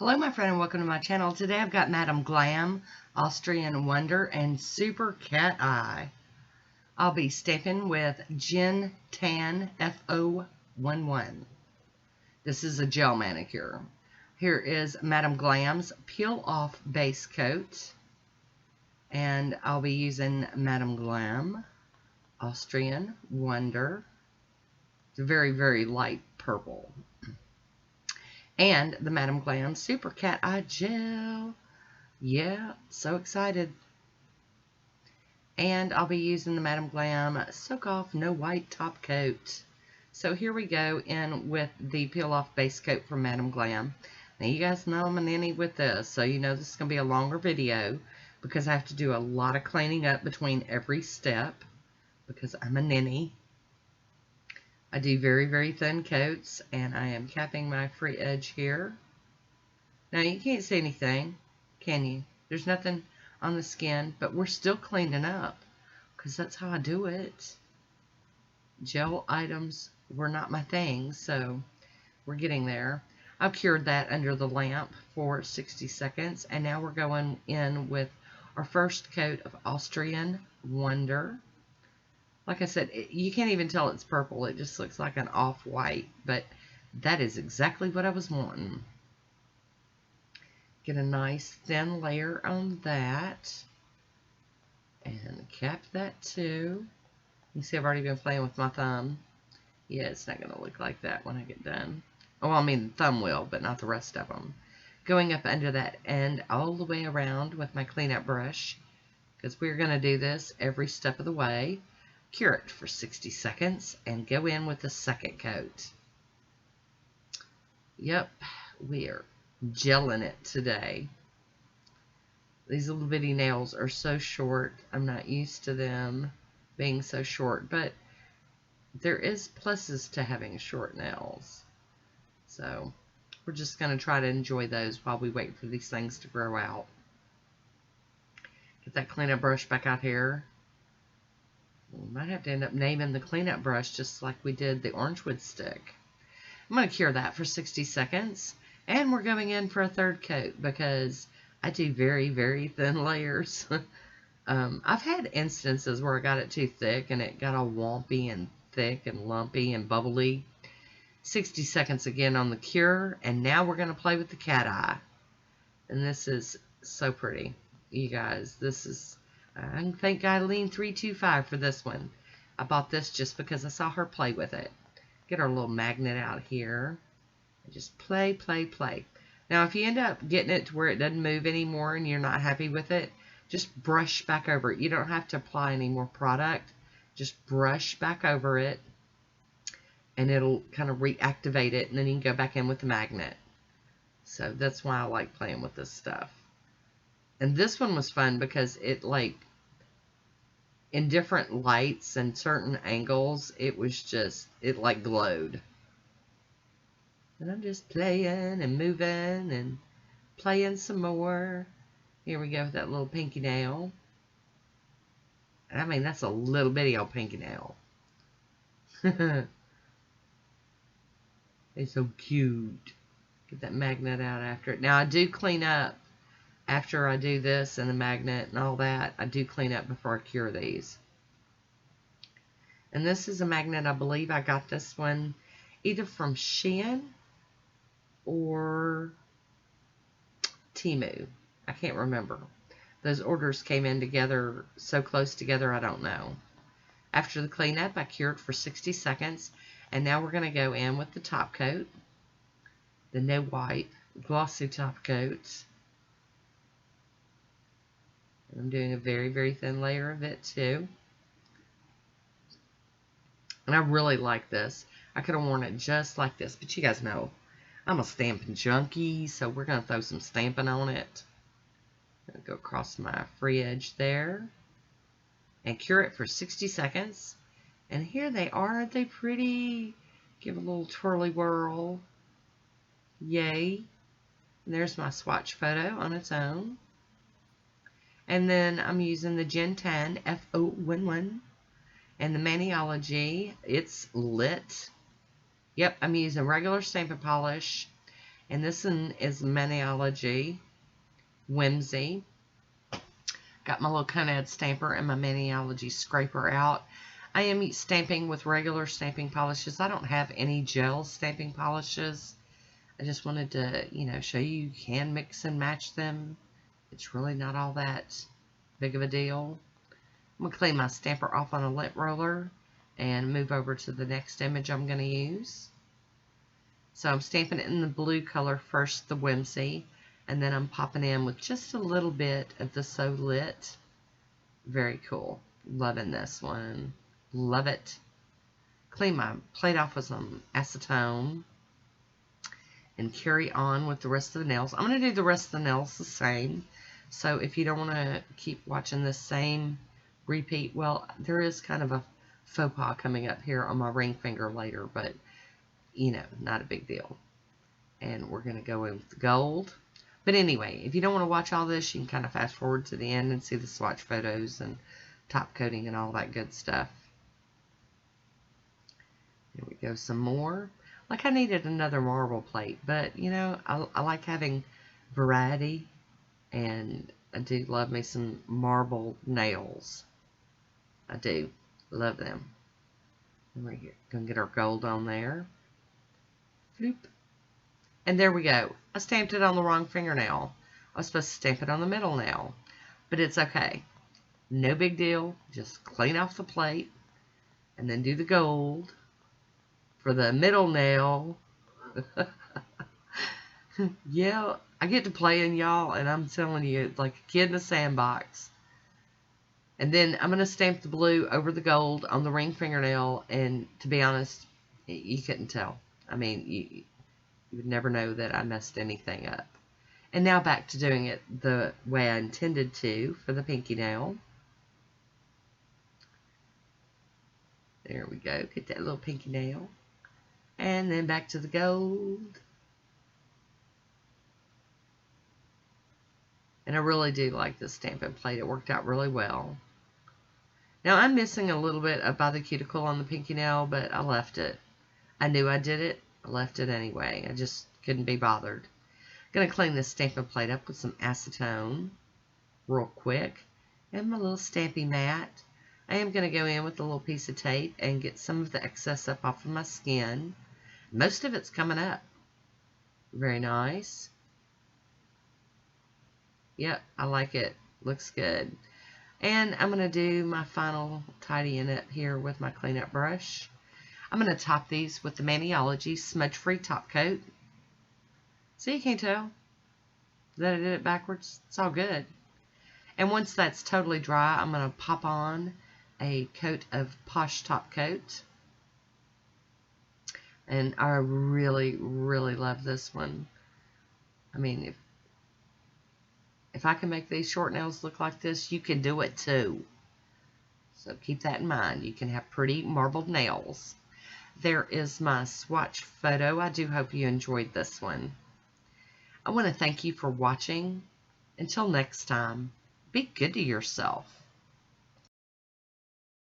Hello my friend and welcome to my channel. Today I've got Madam Glam, Austrian Wonder, and Super Cat Eye. I'll be stamping with Tian F011. This is a gel manicure. Here is Madam Glam's Peel Off Base Coat. And I'll be using Madam Glam, Austrian Wonder. It's a very, very light purple. And the Madam Glam Super Cat Eye Gel. Yeah, so excited. And I'll be using the Madam Glam Soak Off No White Top Coat. So here we go in with the Peel Off Base Coat from Madam Glam. Now you guys know I'm a ninny with this, so you know this is going to be a longer video because I have to do a lot of cleaning up between every step because I'm a ninny. I do very, very thin coats, and I am capping my free edge here. Now, you can't see anything, can you? There's nothing on the skin, but we're still cleaning up, because that's how I do it. Gel items were not my thing, so we're getting there. I've cured that under the lamp for 60 seconds, and now we're going in with our first coat of Austrian Wonder. Like I said, you can't even tell it's purple. It just looks like an off-white, but that is exactly what I was wanting. Get a nice thin layer on that. And cap that too. You see I've already been playing with my thumb. Yeah, it's not going to look like that when I get done. Oh, I mean the thumb will, but not the rest of them. Going up under that end all the way around with my cleanup brush, because we're going to do this every step of the way. Cure it for 60 seconds and go in with the second coat. Yep, we are gelling it today. These little bitty nails are so short. I'm not used to them being so short, but there is pluses to having short nails. So we're just going to try to enjoy those while we wait for these things to grow out. Get that cleanup brush back out here. We might have to end up naming the cleanup brush just like we did the orange wood stick. I'm going to cure that for 60 seconds. And we're going in for a third coat because I do very, very thin layers. I've had instances where I got it too thick and it got all wompy and thick and lumpy and bubbly. 60 seconds again on the cure. And now we're going to play with the cat eye. And this is so pretty. You guys, this is... I thank Eileen325 for this one. I bought this just because I saw her play with it. Get our little magnet out here. And just play, play, play. Now, if you end up getting it to where it doesn't move anymore and you're not happy with it, just brush back over it. You don't have to apply any more product. Just brush back over it. And it'll kind of reactivate it. And then you can go back in with the magnet. So that's why I like playing with this stuff. And this one was fun because it, like, in different lights and certain angles, it was just, it like glowed. And I'm just playing and moving and playing some more. Here we go with that little pinky nail. I mean, that's a little bitty old pinky nail. It's so cute. Get that magnet out after it. Now, I do clean up. After I do this and the magnet and all that, I do clean up before I cure these. And this is a magnet, I believe I got this one either from Tian or Temu. I can't remember. Those orders came in together, so close together, I don't know. After the cleanup, I cured for 60 seconds. And now we're going to go in with the top coat. The No Wipe Glossy Top Coat. I'm doing a very, very thin layer of it too. And I really like this. I could have worn it just like this, but you guys know I'm a stamping junkie, so we're going to throw some stamping on it. I'll go across my free edge there and cure it for 60 seconds. And here they are. Aren't they pretty? Give a little twirly whirl. Yay. And there's my swatch photo on its own. And then I'm using the Tian F011 and the Maniology. It's lit. Yep, I'm using regular stamping polish And this one is Maniology Whimsy. Got my little Konad stamper and my Maniology scraper out. I am stamping with regular stamping polishes. I don't have any gel stamping polishes. I just wanted to, you know, show you can mix and match them. It's really not all that big of a deal. I'm going to clean my stamper off on a lint roller and move over to the next image I'm going to use. So I'm stamping it in the blue color first, the Whimsy, and then I'm popping in with just a little bit of the So Lit. Very cool. Loving this one. Love it. Clean my plate off with some acetone and carry on with the rest of the nails. I'm going to do the rest of the nails the same. So if you don't want to keep watching the same repeat, well, there is kind of a faux pas coming up here on my ring finger later, but, you know, not a big deal. And we're going to go in with the gold. But anyway, if you don't want to watch all this, you can kind of fast forward to the end and see the swatch photos and top coating and all that good stuff. Here we go, some more. Like, I needed another marble plate, but, you know, I like having variety, and I do love me some marble nails. I do love them. And we're going to get our gold on there. Floop. And there we go. I stamped it on the wrong fingernail. I was supposed to stamp it on the middle nail, but it's okay. No big deal. Just clean off the plate and then do the gold for the middle nail. Yeah, I get to playing, y'all, and I'm telling you, it's like a kid in a sandbox. And then I'm going to stamp the blue over the gold on the ring fingernail, and to be honest, you couldn't tell. I mean, you would never know that I messed anything up. And now back to doing it the way I intended to for the pinky nail. There we go. Get that little pinky nail. And then back to the gold. And I really do like this stamping plate. It worked out really well. Now I'm missing a little bit by the cuticle on the pinky nail, but I left it. I knew I did it. I left it anyway. I just couldn't be bothered. Going to clean this stamping plate up with some acetone real quick. And my little stampy mat. I am going to go in with a little piece of tape and get some of the excess up off of my skin. Most of it's coming up. Very nice. Yep, I like it. Looks good. And I'm going to do my final tidying up here with my cleanup brush. I'm going to top these with the Maniology Smudge-Free Top Coat. See, you can't tell that I did it backwards. It's all good. And once that's totally dry, I'm going to pop on a coat of Poshe Top Coat. And I really, really love this one. I mean, if I can make these short nails look like this, you can do it too. So keep that in mind. You can have pretty marbled nails. There is my swatch photo. I do hope you enjoyed this one. I want to thank you for watching. Until next time, be good to yourself.